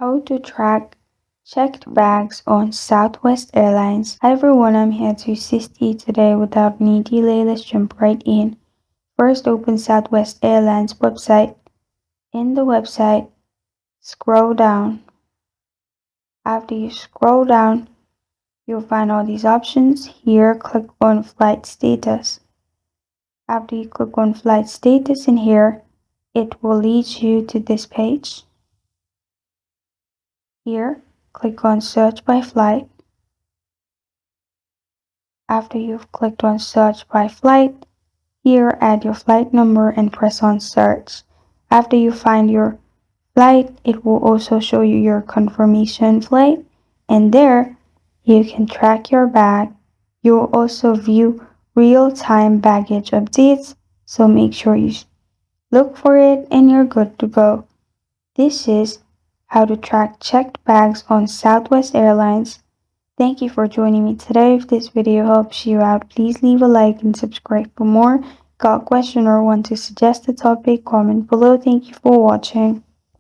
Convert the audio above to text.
How to track checked bags on Southwest Airlines. Hi everyone, I'm here to assist you today without any delay. Let's jump right in. First, open Southwest Airlines website. In the website, scroll down. After you scroll down, you'll find all these options. Here, click on flight status. After you click on flight status in here, it will lead you to this page. Here, click on search by flight. After you've clicked on search by flight, here add your flight number and press on search. After you find your flight, it will also show you your confirmation flight, and there you can track your bag. You will also view real-time baggage updates, so make sure you look for it and you're good to go. This is how to track checked bags on Southwest Airlines. Thank you for joining me today. If this video helps you out, please leave a like and subscribe for more. Got a question or want to suggest a topic? Comment below. Thank you for watching.